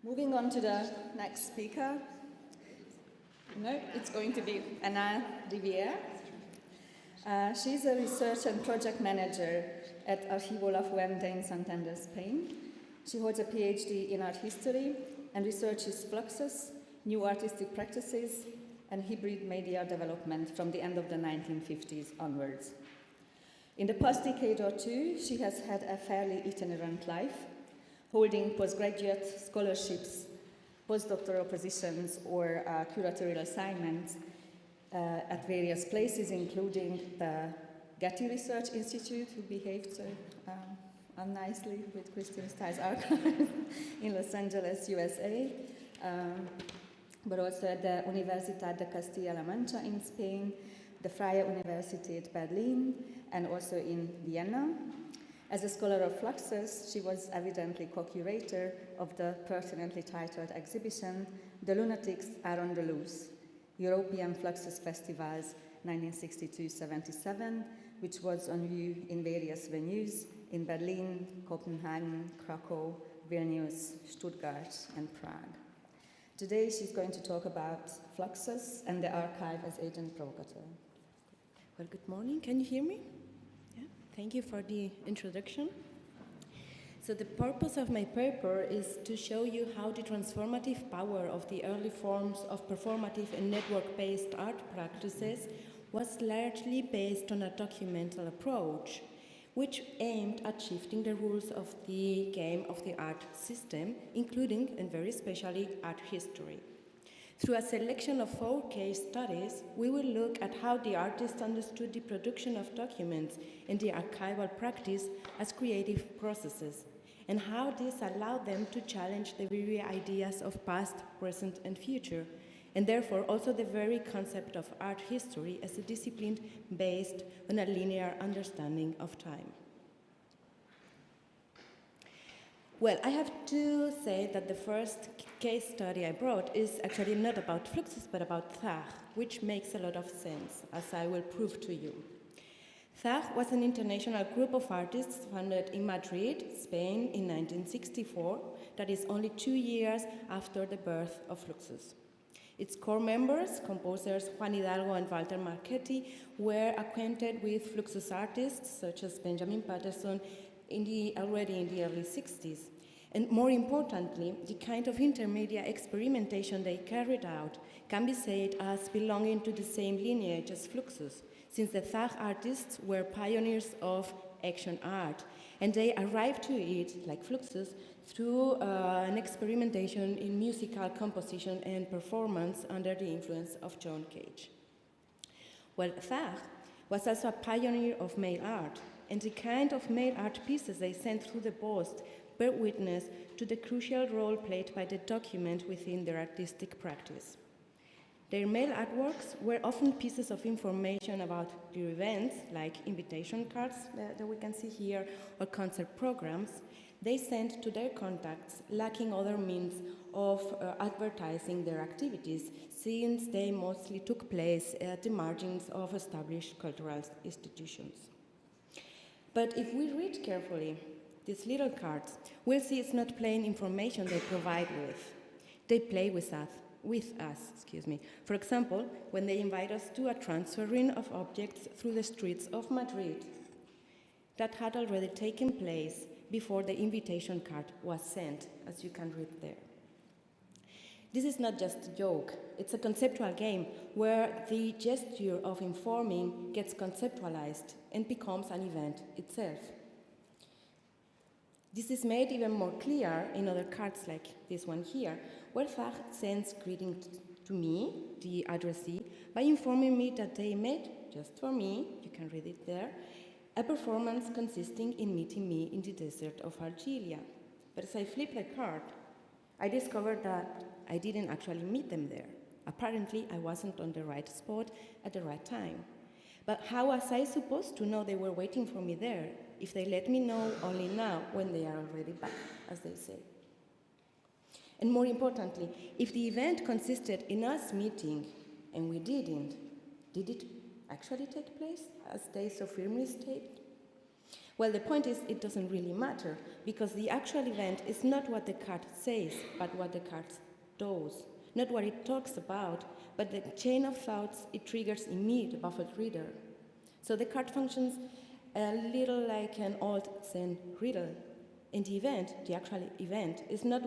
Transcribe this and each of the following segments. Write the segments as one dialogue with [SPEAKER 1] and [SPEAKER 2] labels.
[SPEAKER 1] Moving on to the next speaker. No, it's going to be Henar Rivière. She's a research and project manager at Archivo La Fuente in Santander, Spain. She holds a PhD in art history and researches Fluxus, new artistic practices, and hybrid media development from the end of the 1950s onwards. In the past decade or two, she has had a fairly itinerant life, holding postgraduate scholarships, postdoctoral positions, or curatorial assignments at various places, including the Getty Research Institute, who behaved so unnicely with Christian Stiles Archive in Los Angeles, USA, but also at the Universidad de Castilla-La Mancha in Spain, the Freie Universität Berlin, and also in Vienna. As a scholar of Fluxus, she was evidently co-curator of the pertinently titled exhibition, The Lunatics Are on the Loose, European Fluxus Festivals 1962-77, which was on view in various venues in Berlin, Copenhagen, Krakow, Vilnius, Stuttgart, and Prague. Today she's going to talk about Fluxus and the archive as agent provocateur.
[SPEAKER 2] Well, good morning. Can you hear me? Yeah. Thank you for the introduction. So the purpose of my paper is to show you how the transformative power of the early forms of performative and network-based art practices was largely based on a documental approach, which aimed at shifting the rules of the game of the art system, including and very especially art history. Through a selection of 4 case studies, we will look at how the artists understood the production of documents and the archival practice as creative processes, and how this allowed them to challenge the very ideas of past, present, and future, and therefore also the very concept of art history as a discipline based on a linear understanding of time. Well, I have to say that the first case study I brought is actually not about Fluxus, but about THAG, which makes a lot of sense, as I will prove to you. THAG was an international group of artists founded in Madrid, Spain, in 1964, that is only 2 years after the birth of Fluxus. Its core members, composers Juan Hidalgo and Walter Marchetti, were acquainted with Fluxus artists such as Benjamin Patterson already in the early 60s. And more importantly, the kind of intermedia experimentation they carried out can be said as belonging to the same lineage as Fluxus, since the THAG artists were pioneers of action art, and they arrived to it, like Fluxus, through an experimentation in musical composition and performance under the influence of John Cage. Well, THAG was also a pioneer of mail art, and the kind of mail art pieces they sent through the post bear witness to the crucial role played by the document within their artistic practice. Their mail artworks were often pieces of information about their events, like invitation cards that we can see here, or concert programs, they sent to their contacts, lacking other means of advertising their activities, since they mostly took place at the margins of established cultural institutions. But if we read carefully these little cards, we'll see it's not plain information they provide with. They play with us. For example, when they invite us to a transferring of objects through the streets of Madrid, that had already taken place before the invitation card was sent, as you can read there. This is not just a joke, it's a conceptual game where the gesture of informing gets conceptualized and becomes an event itself. This is made even more clear in other cards like this one here, where THAG sends greetings to me, the addressee, by informing me that they made, just for me, you can read it there, a performance consisting in meeting me in the desert of Argelia. But as I flip the card, I discovered that I didn't actually meet them there. Apparently, I wasn't on the right spot at the right time. But how was I supposed to know they were waiting for me there if they let me know only now when they are already back, as they say? And more importantly, if the event consisted in us meeting and we didn't, did it actually take place as they so firmly state? Well, the point is, it doesn't really matter, because the actual event is not what the card says, but what the card does. Not what it talks about, but the chain of thoughts it triggers in me, the baffled reader. So the card functions a little like an old Zen riddle. And the event, the actual event, is not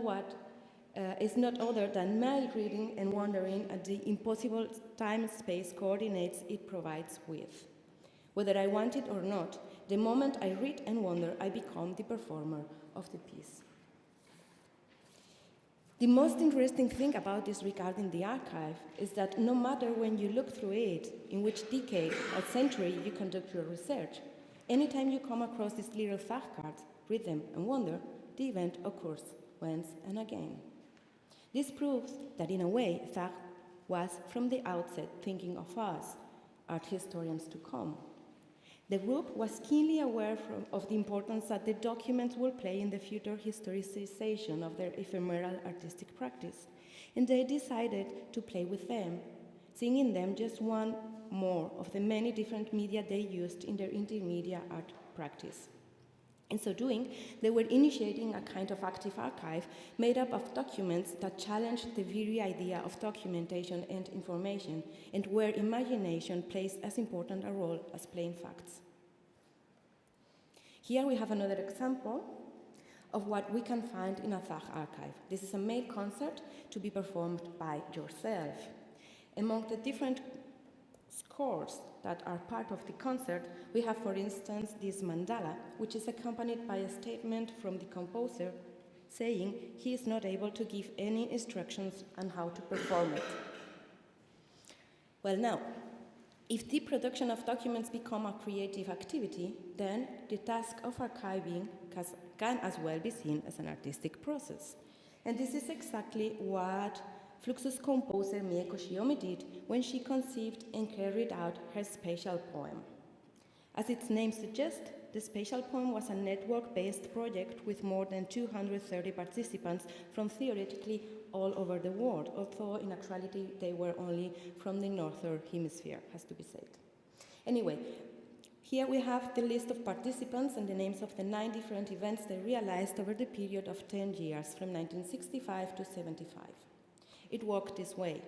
[SPEAKER 2] other than my reading and wondering at the impossible time-space coordinates it provides with. Whether I want it or not, the moment I read and wonder, I become the performer of the piece. The most interesting thing about this regarding the archive is that no matter when you look through it, in which decade or century you conduct your research, anytime you come across these little Thach cards, read them and wonder, the event occurs once and again. This proves that in a way, Thach was from the outset thinking of us, art historians to come. The group was keenly aware of the importance that the documents will play in the future historicization of their ephemeral artistic practice, and they decided to play with them, seeing in them just one more of the many different media they used in their intermedia art practice. In so doing, they were initiating a kind of active archive made up of documents that challenged the very idea of documentation and information, and where imagination plays as important a role as plain facts. Here we have another example of what we can find in a Thach archive. This is a male concert to be performed by yourself. Among the different scores that are part of the concert, we have, for instance, this mandala, which is accompanied by a statement from the composer saying he is not able to give any instructions on how to perform it. Well, now, if the production of documents become a creative activity, then the task of archiving can as well be seen as an artistic process. And this is exactly what Fluxus composer Mieko Shiomi did when she conceived and carried out her spatial poem. As its name suggests, the spatial poem was a network-based project with more than 230 participants from theoretically all over the world, although in actuality they were only from the northern hemisphere, has to be said. Anyway, here we have the list of participants and the names of the 9 different events they realized over the period of 10 years, from 1965 to 75. It worked this way.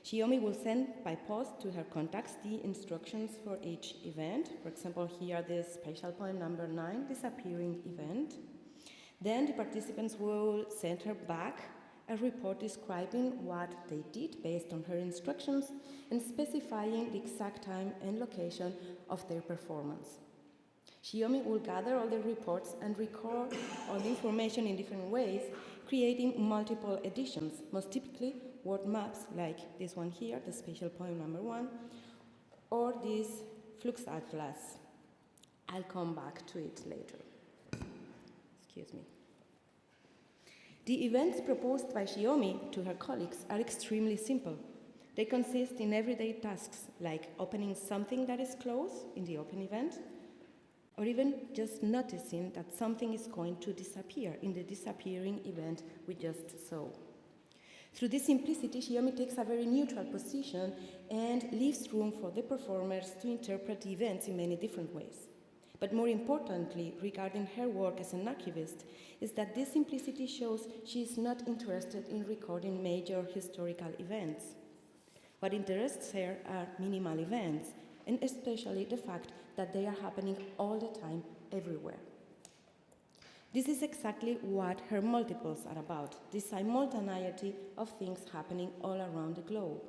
[SPEAKER 2] Shiomi will send by post to her contacts the instructions for each event. For example, here the spatial poem number 9, disappearing event. Then the participants will send her back a report describing what they did based on her instructions and specifying the exact time and location of their performance. Shiomi will gather all the reports and record all the information in different ways, creating multiple editions, most typically word maps like this one here, the spatial poem number 1, or this Flux Atlas. I'll come back to it later. Excuse me. The events proposed by Shiomi to her colleagues are extremely simple. They consist in everyday tasks like opening something that is closed in the open event, or even just noticing that something is going to disappear in the disappearing event we just saw. Through this simplicity, Shiomi takes a very neutral position and leaves room for the performers to interpret the events in many different ways. But more importantly, regarding her work as an archivist, is that this simplicity shows she is not interested in recording major historical events. What interests her are minimal events, and especially the fact that they are happening all the time, everywhere. This is exactly what her multiples are about, the simultaneity of things happening all around the globe.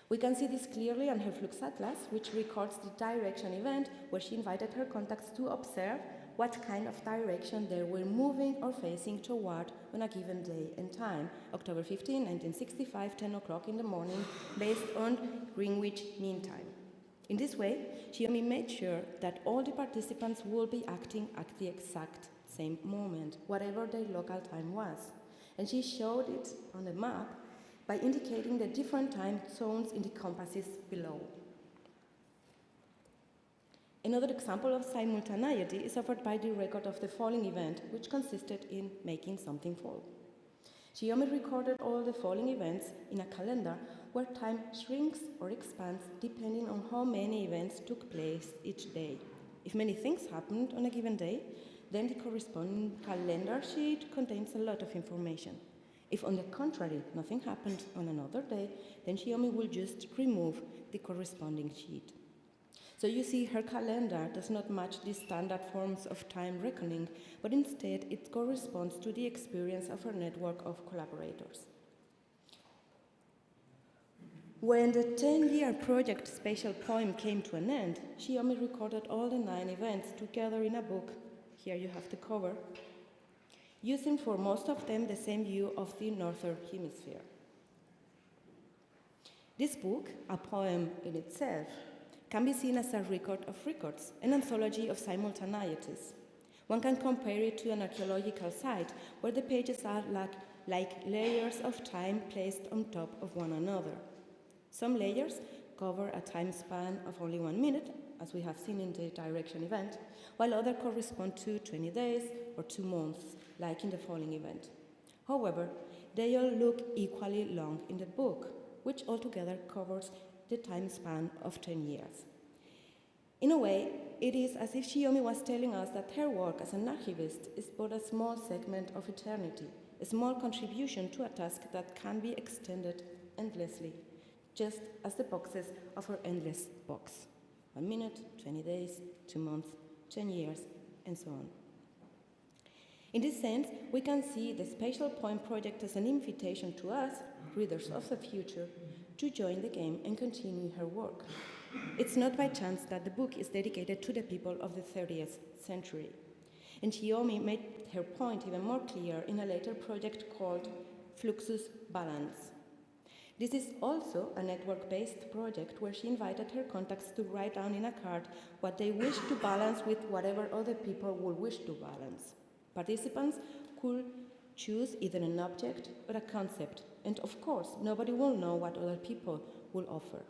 [SPEAKER 2] We can see this clearly on her Flux Atlas, which records the direction event where she invited her contacts to observe what kind of direction they were moving or facing toward on a given day and time, October 15, 1965, 10 o'clock in the morning, based on Greenwich Mean Time. In this way, Shiomi made sure that all the participants will be acting at the exact same moment, whatever their local time was. And she showed it on the map by indicating the different time zones in the compasses below. Another example of simultaneity is offered by the record of the falling event, which consisted in making something fall. Shiomi recorded all the falling events in a calendar where time shrinks or expands depending on how many events took place each day. If many things happened on a given day, then the corresponding calendar sheet contains a lot of information. If, on the contrary, nothing happened on another day, then Xiaomi will just remove the corresponding sheet. So you see, her calendar does not match the standard forms of time reckoning, but instead it corresponds to the experience of her network of collaborators. When the 10-year project Spatial Poem came to an end, Xiaomi recorded all the 9 events together in a book. Here you have the cover, using for most of them the same view of the northern hemisphere. This book, a poem in itself, can be seen as a record of records, an anthology of simultaneities. One can compare it to an archaeological site where the pages are like layers of time placed on top of one another. Some layers cover a time span of only 1 minute, as we have seen in the direction event, while others correspond to 20 days or 2 months, like in the following event. However, they all look equally long in the book, which altogether covers the time span of 10 years. In a way, it is as if Xiaomi was telling us that her work as an archivist is but a small segment of eternity, a small contribution to a task that can be extended endlessly, just as the boxes of her endless box. 1 minute, 20 days, 2 months, 10 years, and so on. In this sense, we can see the Spatial Poem project as an invitation to us, readers of the future, to join the game and continue her work. It's not by chance that the book is dedicated to the people of the 30th century. And Xiaomi made her point even more clear in a later project called Fluxus Balance. This is also a network-based project where she invited her contacts to write down in a card what they wish to balance with whatever other people would wish to balance. Participants could choose either an object or a concept, and of course, nobody will know what other people will offer.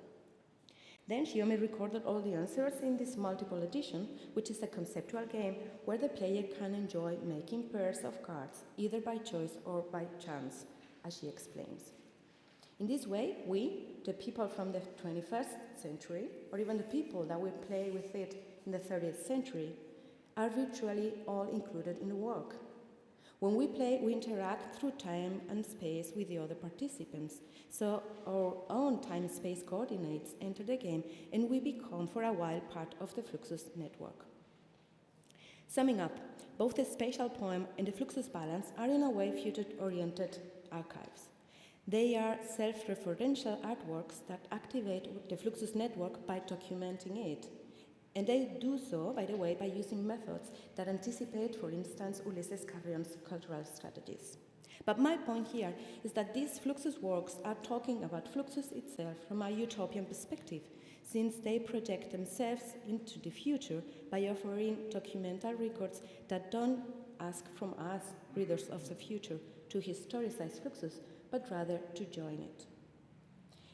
[SPEAKER 2] Then Xiaomi recorded all the answers in this multiple edition, which is a conceptual game where the player can enjoy making pairs of cards, either by choice or by chance, as she explains. In this way, we, the people from the 21st century, or even the people that will play with it in the 30th century, are virtually all included in the work. When we play, we interact through time and space with the other participants, so our own time-space coordinates enter the game and we become for a while part of the Fluxus network. Summing up, both the Spatial Poem and the Fluxus Balance are in a way future-oriented archives. They are self-referential artworks that activate the Fluxus network by documenting it. And they do so, by the way, by using methods that anticipate, for instance, Ulysses Carrion's cultural strategies. But my point here is that these Fluxus works are talking about Fluxus itself from a utopian perspective, since they project themselves into the future by offering documental records that don't ask from us, readers of the future, to historicize Fluxus, but rather to join it.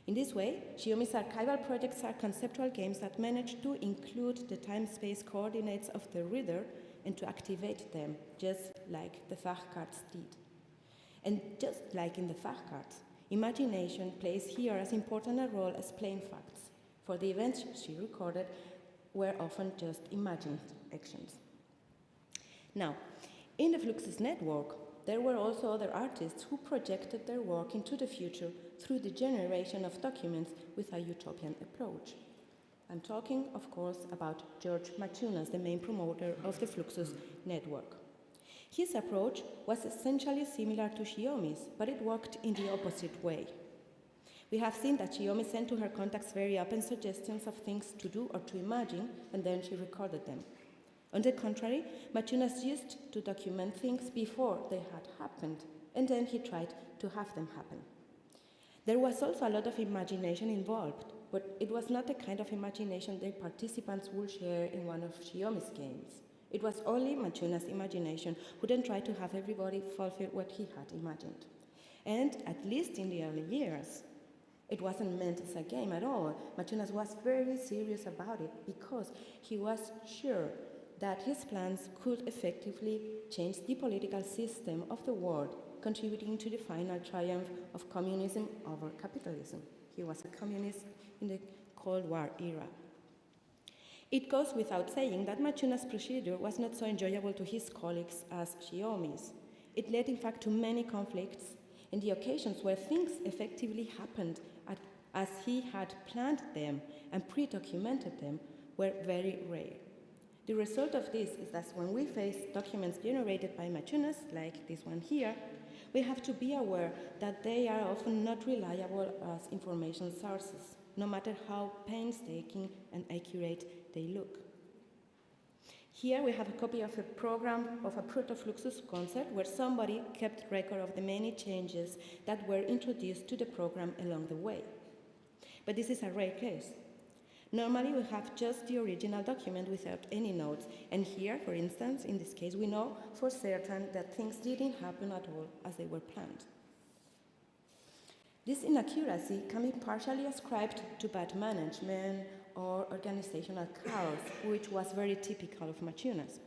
[SPEAKER 2] In this way, Xiaomi's archival projects are conceptual games that manage to include the time-space coordinates of the reader and to activate them, just like the Fachcards did. And just like in the Fachcards, imagination plays here as important a role as plain facts, for the events she recorded were often just imagined actions. Now, in the Fluxus network, there were also other artists who projected their work into the future through the generation of documents with a utopian approach. I'm talking, of course, about George Maciunas, the main promoter of the Fluxus network. His approach was essentially similar to Xiaomi's, but it worked in the opposite way. We have seen that Xiaomi sent to her contacts very open suggestions of things to do or to imagine, and then she recorded them. On the contrary, Maciunas used to document things before they had happened, and then he tried to have them happen. There was also a lot of imagination involved, but it was not the kind of imagination the participants would share in one of Xiaomi's games. It was only Maciunas' imagination who then tried to have everybody fulfill what he had imagined. And at least in the early years, it wasn't meant as a game at all. Maciunas was very serious about it because he was sure that his plans could effectively change the political system of the world, contributing to the final triumph of communism over capitalism. He was a communist in the Cold War era. It goes without saying that Machuna's procedure was not so enjoyable to his colleagues as Xiaomi's. It led, in fact, to many conflicts, and the occasions where things effectively happened as he had planned them and pre-documented them were very rare. The result of this is that when we face documents generated by Machunas, like this one here, we have to be aware that they are often not reliable as information sources, no matter how painstaking and accurate they look. Here we have a copy of a program of a proto-Fluxus concert where somebody kept record of the many changes that were introduced to the program along the way. But this is a rare case. Normally we have just the original document without any notes, and here, for instance, in this case, we know for certain that things didn't happen at all as they were planned. This inaccuracy can be partially ascribed to bad management or organizational chaos, which was very typical of Machunas.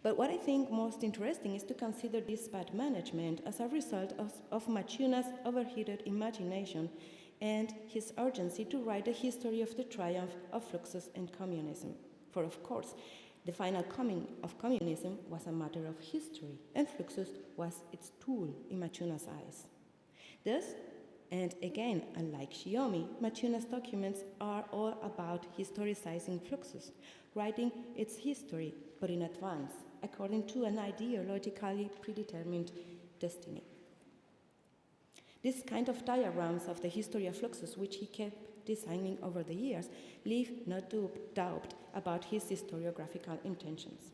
[SPEAKER 2] But what I think most interesting is to consider this bad management as a result of Machuna's overheated imagination and his urgency to write the history of the triumph of Fluxus and communism. For of course, the final coming of communism was a matter of history, and Fluxus was its tool in Machuna's eyes. Thus, and again, unlike Xiaomi, Machuna's documents are all about historicizing Fluxus, writing its history, but in advance, according to an ideologically predetermined destiny. This kind of diagrams of the history of Fluxus, which he kept designing over the years, leave no doubt about his historiographical intentions.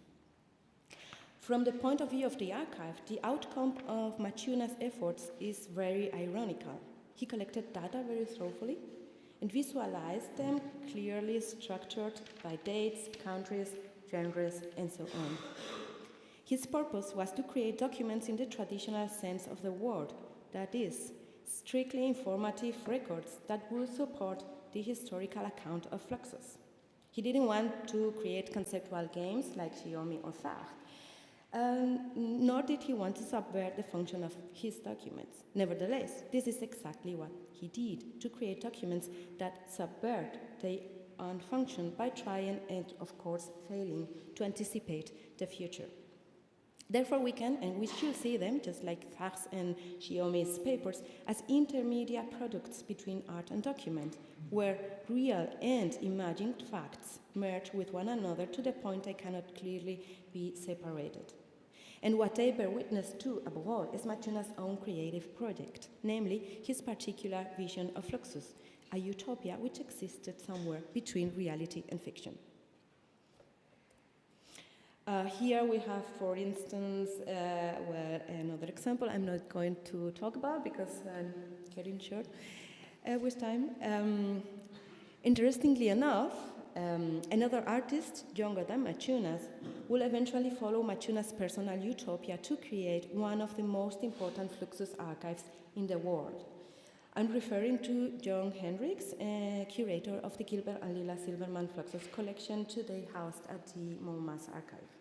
[SPEAKER 2] From the point of view of the archive, the outcome of Machuna's efforts is very ironical. He collected data very thoroughly and visualized them clearly structured by dates, countries, genres, and so on. His purpose was to create documents in the traditional sense of the word, that is, strictly informative records that would support the historical account of Fluxus. He didn't want to create conceptual games like Xiaomi or Thach, nor did he want to subvert the function of his documents. Nevertheless, this is exactly what he did, to create documents that subvert their own function by trying and, of course, failing to anticipate the future. Therefore, we can and we should see them, just like Thach's and Xiaomi's papers, as intermediate products between art and document, where real and imagined facts merge with one another to the point they cannot clearly be separated. And what they bear witness to, above all, is Machuna's own creative project, namely his particular vision of Fluxus, a utopia which existed somewhere between reality and fiction. Here we have, for instance, another example I'm not going to talk about because I'm getting short with time. Interestingly enough, another artist, younger than Machunas, will eventually follow Machuna's personal utopia to create one of the most important Fluxus archives in the world. I'm referring to John Hendricks, curator of the Gilbert and Lila Silverman Fluxus collection, today housed at the MoMA's archive.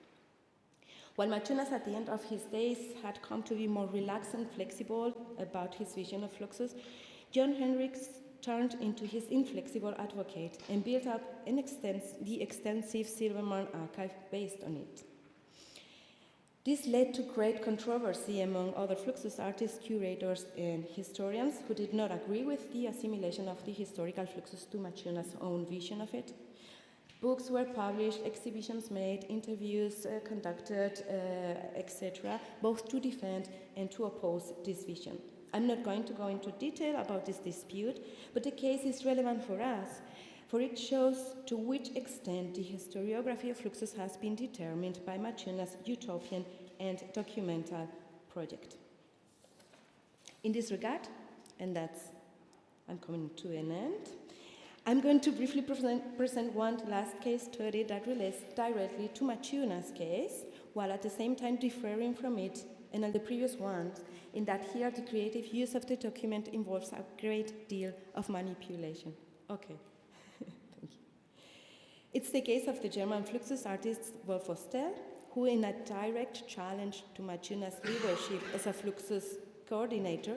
[SPEAKER 2] While Machunas at the end of his days had come to be more relaxed and flexible about his vision of Fluxus, John Hendricks turned into his inflexible advocate and built up the extensive Silverman archive based on it. This led to great controversy among other Fluxus artists, curators, and historians who did not agree with the assimilation of the historical Fluxus to Machuna's own vision of it. Books were published, exhibitions made, interviews conducted, etc., both to defend and to oppose this vision. I'm not going to go into detail about this dispute, but the case is relevant for us, for it shows to which extent the historiography of Fluxus has been determined by Machuna's utopian and documental project. In this regard, and I'm coming to an end, I'm going to briefly present one last case study that relates directly to Machuna's case, while at the same time differing from it and all the previous ones, in that here the creative use of the document involves a great deal of manipulation. Okay, thank you. It's the case of the German Fluxus artist Wolf Ostel, who in a direct challenge to Machuna's leadership as a Fluxus coordinator,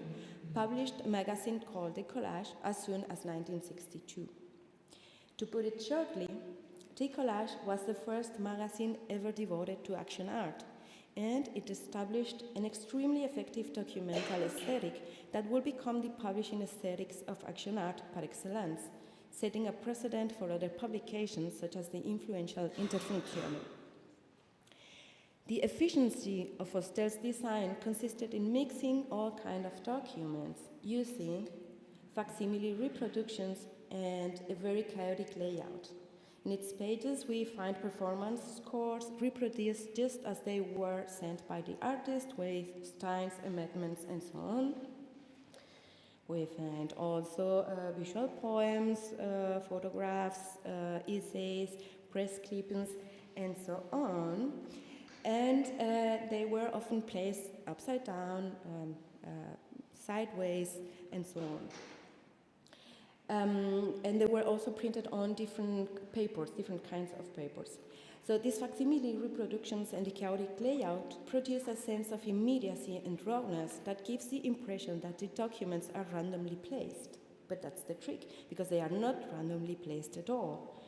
[SPEAKER 2] published a magazine called The Collage as soon as 1962. To put it shortly, Décollage was the first magazine ever devoted to action art, and it established an extremely effective documental aesthetic that will become the publishing aesthetics of action art par excellence, setting a precedent for other publications such as the influential Interfunzione. The efficiency of Fostel's design consisted in mixing all kinds of documents using facsimile reproductions and a very chaotic layout. In its pages, we find performance scores reproduced just as they were sent by the artist, with styles, amendments, and so on. We find also visual poems, photographs, essays, press clippings, and so on. And they were often placed upside down, sideways, and so on. And they were also printed on different papers, different kinds of papers. So these facsimile reproductions and the chaotic layout produce a sense of immediacy and rawness that gives the impression that the documents are randomly placed. But that's the trick, because they are not randomly placed at all.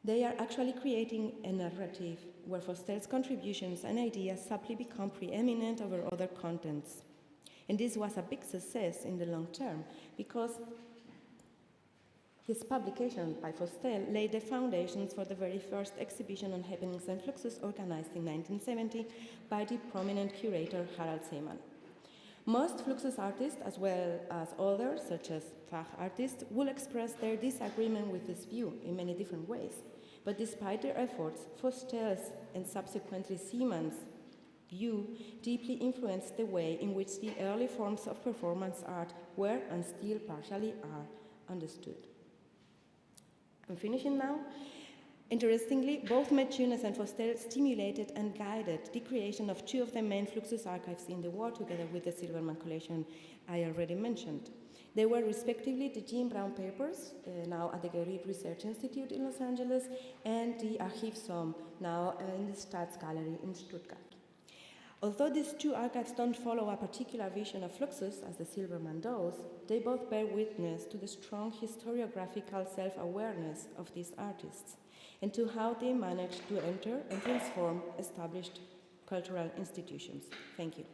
[SPEAKER 2] They are actually creating a narrative where Fostel's contributions and ideas subtly become preeminent over other contents. And this was a big success in the long term, because his publication by Fostel laid the foundations for the very first exhibition on happenings and Fluxus organized in 1970 by the prominent curator Harald Seemann. Most Fluxus artists, as well as others, such as Fach artists, will express their disagreement with this view in many different ways. But despite their efforts, Fostel's and subsequently Seemann's view deeply influenced the way in which the early forms of performance art were and still partially are understood. I'm finishing now. Interestingly, both Metzunes and Fostel stimulated and guided the creation of two of the main Fluxus archives in the world, together with the Silverman collection I already mentioned. They were respectively the Jim Brown papers, now at the Galerie Research Institute in Los Angeles, and the Archiv Somme, now in the Staatsgalerie in Stuttgart. Although these two archives don't follow a particular vision of Fluxus, as the Silverman does, they both bear witness to the strong historiographical self-awareness of these artists, and to how they managed to enter and transform established cultural institutions. Thank you.